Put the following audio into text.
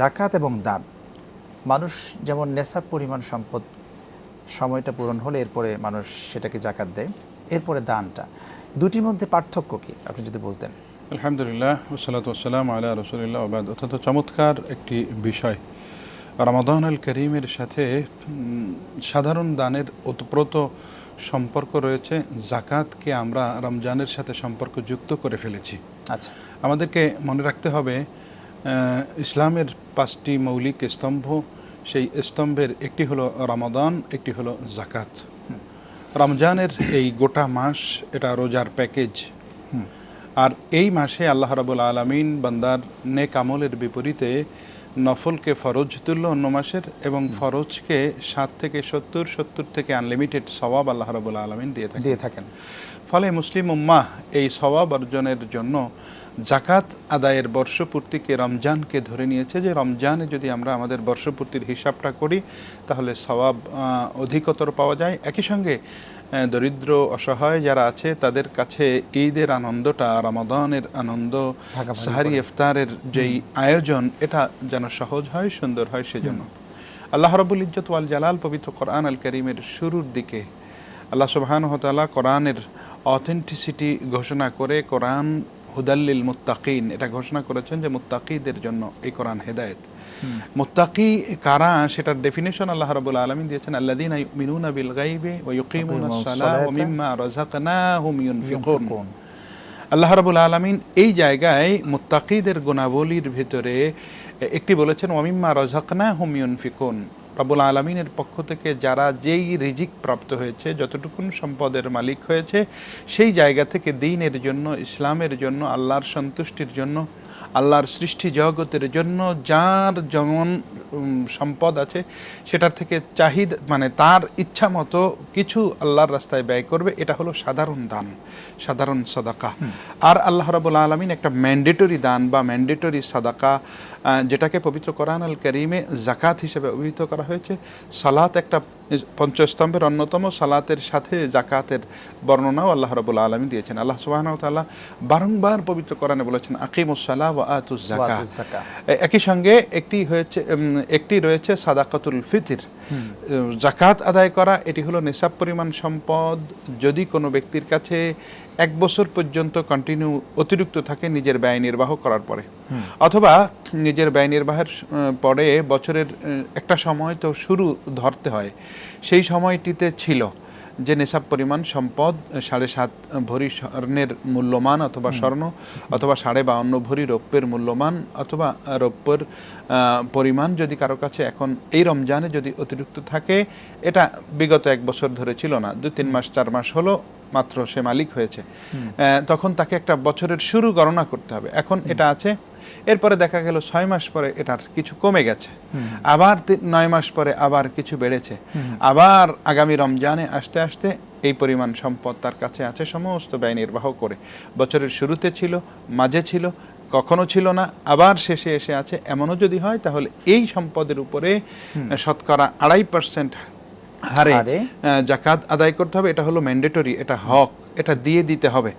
জাকাত এবং দান, মানুষ যেমন নেশাব পরিমাণ সম্পদ সময়টা পূরণ হলে এরপরে মানুষ সেটাকে জাকাত দেয়, এরপরে দানটা, দুটির মধ্যে পার্থক্য কি আপনি যদি বলতেন? আলহামদুলিল্লাহ ওয়াসসালাতু ওয়াসসালামু আলা রাসূলিল্লাহ ওয়া বাদ। অত্যন্ত চমৎকার একটি বিষয়। রমাদান আল করিমের সাথে সাধারণ দানের ওতপ্রোত সম্পর্ক রয়েছে। জাকাতকে আমরা রমজানের সাথে সম্পর্ক যুক্ত করে ফেলেছি। আচ্ছা, আমাদেরকে মনে রাখতে হবে ইসলামের 5টি মৌলিক স্তম্ভ, সেই স্তম্ভের একটি হলো রমাদান, একটি হলো জাকাত। রমজানের এই গোটা মাস এটা রোজার প্যাকেজ। আর এই মাসে আল্লাহ রাব্বুল আলামিন বান্দার নেক আমলের বিপরীতে নফলকে ফরজ তুল্য অন্য মাসের, এবং ফরজকে 7 থেকে 70, 70 থেকে আনলিমিটেড সওয়াব আল্লাহ রাব্বুল আলামিন দিয়ে থাকেন। ফলে মুসলিম উম্মাহ এই সওয়াব অর্জনের জন্য জাকাত আদায়ের বর্ষপূর্তিকে, রমজানকে ধরে নিয়েছে যে রমজানে যদি আমরা আমাদের বর্ষপূর্তির হিসাবটা করি তাহলে সওয়াব অধিকতর পাওয়া যায়। একই সঙ্গে দরিদ্র অসহায় যারা আছে তাদের কাছে ঈদের আনন্দটা, রমাদানের আনন্দ, সাহারি ইফতারের যেই আয়োজন, এটা যেন সহজ হয়, সুন্দর হয়। সেজন্য আল্লাহ রাব্বুল ইজ্জত ওয়াল জালাল পবিত্র কোরআন আল কারীমের শুরুর দিকে আল্লাহ সুবহানাহু ওয়া তাআলা কোরআনের অথেন্টিসিটি ঘোষণা করে কোরআন হুদাল্লিল মুত্তাকিন এটা ঘোষণা করেছেন যে মুত্তাকিদের জন্য এই কোরআন হেদায়েত। মুত্তাকি কারা, সেটার ডেফিনেশন আল্লাহ রাব্বুল আলামিন দিয়েছেন, আল্লাযীনা ইউমিনুনা বিল গায়বি ওয়া ইউকিমুনাস সালাহ ওয়া মিম্মা রাযাকনাহুম ইউনফিকুন। আল্লাহ রাব্বুল আলামিন এই জায়গায় মুত্তাকিদের গুণাবলীর ভিতরে একটি বলেছেন ওয়া মিম্মা রাযাকনাহুম ইউনফিকুন। রাব্বুল আলামিনের পক্ষ থেকে যারা যেই রিজিক প্রাপ্ত হয়েছে, যতটুকুন সম্পদের মালিক হয়েছে, সেই জায়গা থেকে দ্বীনের জন্য, ইসলামের জন্য, আল্লাহর সন্তুষ্টির জন্য, আল্লাহর সৃষ্টি জগতের জন্য যার যেমন সম্পদ আছে সেটার থেকে চাহিদা, মানে তার ইচ্ছা মতো কিছু আল্লাহর রাস্তায় ব্যয় করবে। এটা হলো সাধারণ দান, সাধারণ সাদাকা। আর আল্লাহ রাব্বুল আলামিন একটা ম্যান্ডেটরি দান বা ম্যান্ডেটরি সাদাকা, যেটাকে পবিত্র কোরআন আল কারীমে জাকাত হিসেবে অভিহিত করা হয়েছে। সালাত একটা পঞ্চস্তম্ভের অন্যতম, সালাতের সাথে জাকাতের বর্ণনাও আল্লাহ রাব্বুল আলামিন দিয়েছেন। আল্লাহ সুবহানাহু ওয়া তাআলা বারংবার পবিত্র কোরআনে বলেছেন আকিমুস সালাহ ওয়া আতুজ যাকাহ। একই সঙ্গে একটি রয়েছে সাদাকাতুল ফিতর, জাকাত আদায় করা। এটি হলো নিসাব পরিমাণ সম্পদ যদি কোনো ব্যক্তির কাছে 1 বছর পর্যন্ত কন্টিনিউ অতিরিক্ত থাকে নিজের ব্যয় নির্বাহ করার পরে, অথবা নিজের ব্যয় নির্বাহের পরে বছরের একটা সময় তো শুরু ধরতে হয়, সেই সময়টিতে ছিল যে নেশাব পরিমাণ সম্পদ 7.5 ভরি স্বর্ণের মূল্যমান, অথবা স্বর্ণ, অথবা 52.5 ভরি রৌপ্যের মূল্যমান, অথবা রৌপ্যের পরিমাণ যদি কারো কাছে এখন এই রমজানে যদি অতিরিক্ত থাকে, এটা বিগত 1 বছর ধরে ছিল না, 2-3 মাস 4 মাস হলো মাত্র সে মালিক হয়েছে, তখন তাকে একটা বছরের শুরু গণনা করতে হবে। এখন এটা আছে, এরপরে দেখা গেল 6 মাস পরে এটার কিছু কমে গেছে, আবার 9 মাস পরে আবার কিছু বেড়েছে, আবার আগামী রমজানে আসতে আসতে এই পরিমাণ সম্পদ তার কাছে আছে সমস্ত ব্যয় নির্বাহ করে। বছরের শুরুতে ছিল, মাঝে ছিল, কখনো ছিল না, আবার শেষে এসে আছে। এমনও যদি হয় তাহলে এই সম্পদের উপরে শতকরা 2.5% হারে জাকাত আদায় করতে হবে। এটা হলো ম্যান্ডেটরি, এটা হক, এটা দিয়ে দিতে হবে।